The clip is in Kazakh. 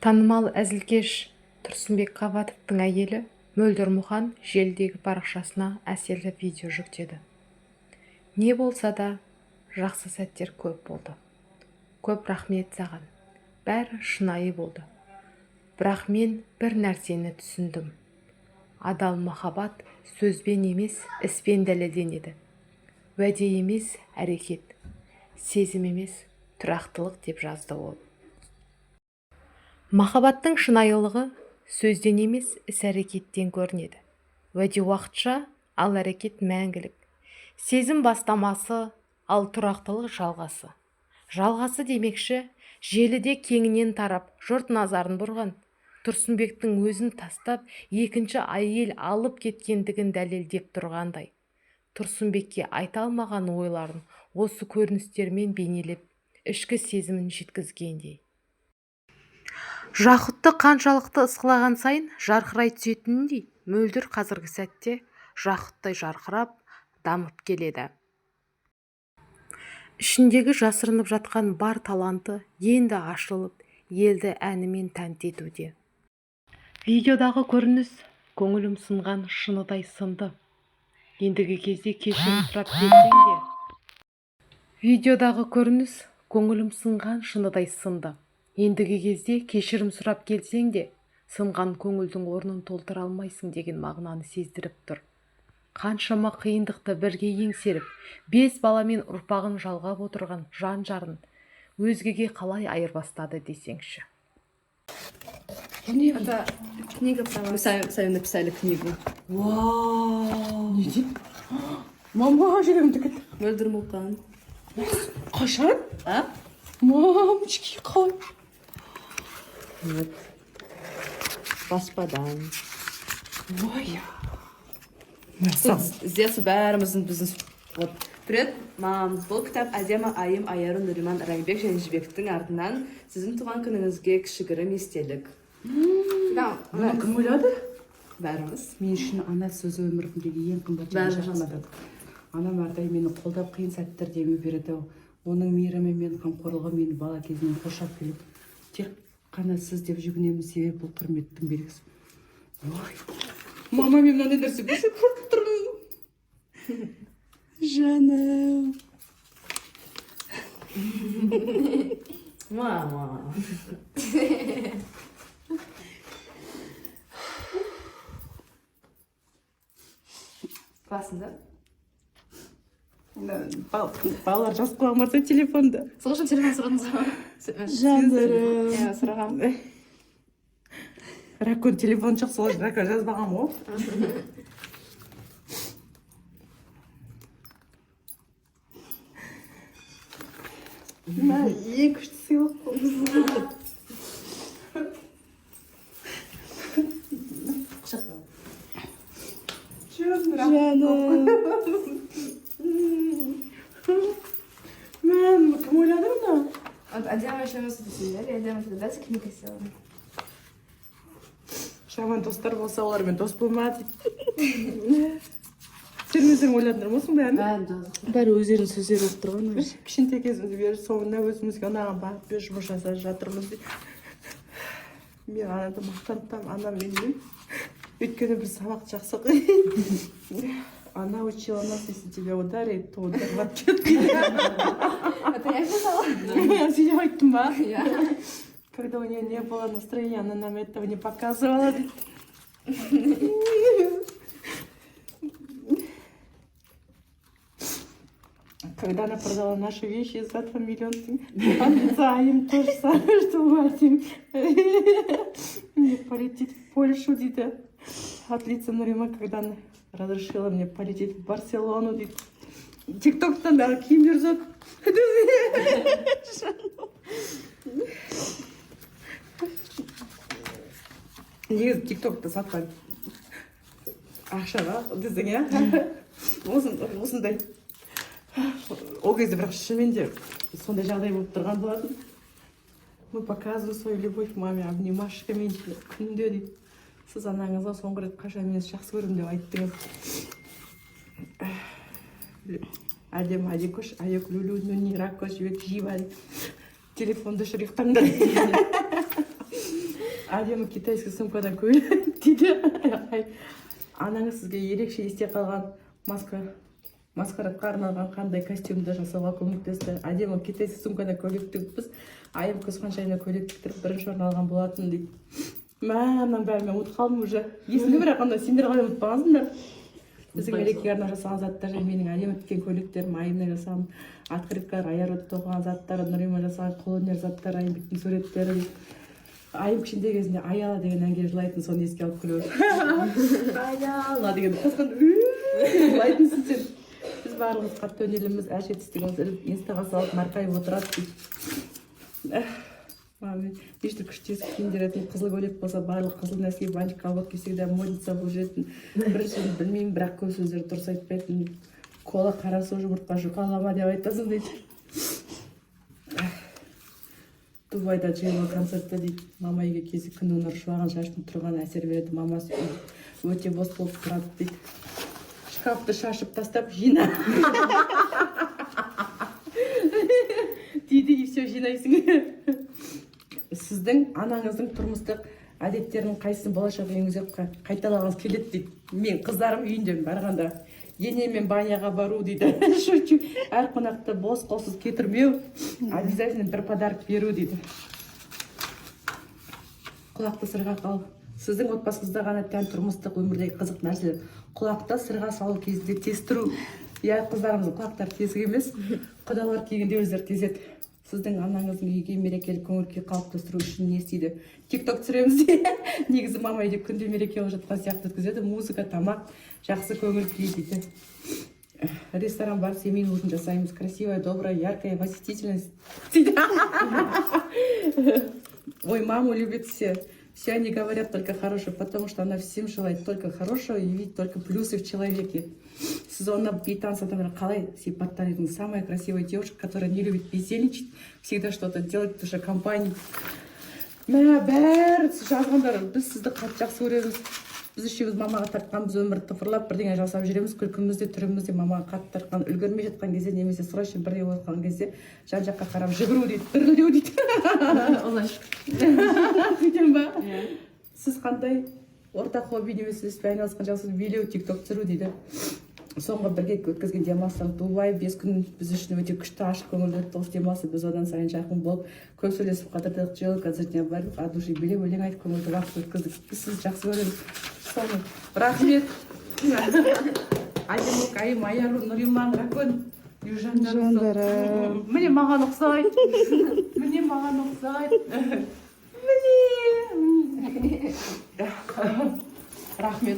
Танымал әзілкеш Тұрсынбек Қабатовтың әйелі Мөлдір Мұхан желідегі парақшасына әсерлі видео жүктеді. Не болса да жақсы сәттер көп болды. Көп рахмет саған. Бәрі шынайы болды. Бірақ мен бір нәрсені түсіндім. Адал махаббат сөзбен емес, іспен дәлелденеді. Уәде емес, әрекет. Сезім емес, тұрақтылық деп жазды ол. Махаббаттың шынайылығы сөзден емес, іс-әрекеттен көрінеді. Уәде уақытша, ал әрекет мәңгілік. Сезім бастамасы, ал тұрақтылық жалғасы. Жалғасы демекші, желіде кеңінен тарап, жұрт назарын бұрған. Тұрсынбектің өзін тастап, екінші әйел алып кеткендігін дәлелдеп тұрғандай. Тұрсынбекке айта алмаған ойларын осы көріністермен бейнелеп, ішкі сезімін жеткізгендей. Жақұтты қаншалықты ысқылаған сайын жарқырай түсетініндей, Мөлдір қазіргі сәтте Жақұттай жарқырап, дамып келеді. Ішіндегі жасырынып жатқан бар таланты енді ашылып, елді әнімен тәнті етуде. Видеодағы көрініс көңілім сынған шыныдай сынды. Ендігі кезде кешірім сұрап келсең де. Видеодағы көрініс көңілім сынған шыныдай сынды. Ендігі кезде кешірім сұрап келсең де, сынған көңілдің орнын толтыра алмайсың деген мағынаны сездіріп тұр. Қаншама қиындықты бірге еңсеріп, 5 баламен ұрпағын жалғап отырған жан-жарын өзгеге қалай айырбастады десеңші. Это книга про вас. Мы сами написали книгу. Вау! Не дейін? Мама, жүрегім тікілді. Мөлдір Мұқан. Қашан? А? Мамочки, қалай? Вот. Баспадан. Ой. С детства бәріміздің біздің... Вот. Привет, мам. Бұл кітап әдемі айым Айару Нұриман Райбек және Жібектің артынан сіздің туған күніңізге кішігірім естелік. Бұны кім ойлады? Бәріміз. Мен үшін ана сөзі өмірімдегі ең қымбат Бәріміз. Анам әрдайым мені қолдап қиын сәттерде береді. Оның мейірімі мен қамқорлығы мені бала кезінен қоршап келіп, тек қана сіз деп жүгінемін, себебі бұл құрметтің белгісі. Ой, мама, мен мынандай нәрсе бөлшек көріп тұрмын. Жаным. Мама. Классно, да? Балалар жас қоғамырса телефонда. Слушай, телефон сұрадыңыз. Жандарым. Сұрағам. Ракон телефон жоқ, солай ракон жазбаған ол. Ең күшті сыйлық болды. Жаным. Мен, кім ойлады мұны? Әдемі шамасы десеңдер, әдемі дәс книга сделана. Жаман достар болса, олармен дос болма дейді. Сен өзің ойладыңдар ма осының бәрін? Бәрі өздерінің сөздері болып тұрған. Кішкентай кезімізде бері соңында өзімізге ұнаған бағыт бер жұмыс жасап жатырмыз дейді. Мен анады мақтанып, анам менен. Өйткені бір сабақ жақсы оқиды. Она учила нас, если тебя ударит, то удар в ответ. Это я писала? Сен айттым ба? Когда у нее не было настроения, она нам этого не показывала. Когда она продала наши вещи за 2 миллиона, а им то же самое, что Вадим. Мне полететь в Польшу, дейді. От лица Нурима, когда она разрешила мне полететь в Барселону, дейді. Тиктоктан да киімдер зат. Негізі тиктокты сатқан ақшаға десең, иә? Осындай. Ол кезде бірақ шынымен де сондай жағдай болып тұрған болатын. Мы показываем свою любовь маме обнимашкамен күнде дейді. Сіз анаңызға соңғы рет қашан мен жақсы көремін деп айттыңыз. Әдем Адикош, Аяк Люлю, Нуни, Ракош, Жібек, Жива. Телефонды шырықтаңдар. әдемі китайский сумкадан көйлек дейді. Анаңыз сізге ерекше есте қалған маскарадқа арналған қандай костюмді жасауға көмектесті? Әдемі китайский сумкадан көйлек тігіп біз айым көзқаншайына көйлек тіктіріп бірінші орын алған болатын дейді. Мынаның бәрін мен ұмытып қалдым уже. Есімде бірақ анда сендер қалай ұмытпағансыңдар? Біздің мерекеге арнап жасаған заттар және менің әдемі тіккен көйлектерім, айымнан жасаған открыткалар, аярод тоқыған заттар, Нұрима жасаған қолөнер заттар, айымбектің суреттері. Айым кішкентай кезінде Аяла деген әнге жылайтын, соны еске алып күліп отыр. Аяла деген қосқан жылайтынсың сен. Біз барлығымыз қатты өнерліміз, әр жетістігіміз іліп, инстаға салып марқайып отырады дейді. Ешті күштесі киіндеретін қызыл көйлек болса, барлық қызыл нәски банчик колготки всегда модница болып жүретін. Біріншіден білмеймін, бірақ көп сөздер дұрыс айтпайтын. Кола қарасу жұмыртқа жұқалама деп айтасың дейді. Дубайда Джейла концертті дейді. Мама үйге кезі күннің нұры шуағын шаштың тұрған әсер береді. Мамасы өте бос болып тұрады дейді. Шкафты шашып тастап жина. Дейді, и все жинайсың. Сіздің анаңыздың тұрмыстық әдеттерінің қайсысын болашақ үйіңізге қайталағыңыз келеді дейді. Мен қыздарым үйінде барғанда енемен баняға бару дейді. Шучу, әр қонақты бос қолсыз кетірмеу, обязательно бір подарок беру дейді. Құлақты сырға қал. Сіздің отбасыңызда ғана тән тұрмыстық өмірдегі қызық нәрселер. Құлақты сырға салу кезінде тестіру. Қыздарымыздың құлақтары тесік емес, құдалар кигенде өздері тезеді. Сіздің анаңыздың үйге мерекелік көңіл-күй қалыптастыру үшін не істейді? Тикток түсіреміз де. Негізі мама үйде күнде мереке болып жатқан сияқты өткізеді. Музыка, тамақ, жақсы көңіл-күй дейді. Ресторан бар, семейный ужин жасаймыз. Красивая, добрая, яркая, восхитительность. Ой, маму любят все. Все они говорят только хорошее, потому что она всем желает только хорошего и видит только плюсы в человеке. Сезонно бейтанца, қалай сипаттар едіңіз? Самая красивая девушка, которая не любит бездельничать, всегда что-то делать в душе компании. Мә, бәрі жазғандар, біз сізді қатты жақсы көреміз. Біз үшеуміз мамаға тартқан, біз өмірді тыпырлап бірдеңе жасап жүреміз, күлкімізде, түрімізде мамаға қатты тартқан, үлгермей жатқан кезде, немесе срочно бірдеңе отқан кезде жан жаққа қарап жүгіру дейді, дірілдеу дейді. Олай. Сөйтем ба? Сіз қандай ортақ хобби немесе іспен айналысқан жақсыз? Билеу, тикток түсіру дейді. Соңғы бірге өткізген демалыстан Дубай 5 күн біз үшін өте күшті ашық көңілді дос демалысы. Біз одан сайын жақын болып, көп сөйлесіп қадырдық. Джейл концертіне барып, от души билеп, өлең айтып көңілді уақыт өткіздік. Біз сізді жақсы көреміз. Соны рахмет. Әдемі Айым, Аяру, Нұриман, Ракон, Жандарым. Міне маған ұқсайды. Міне маған ұқсайды. Міне. Рахмет.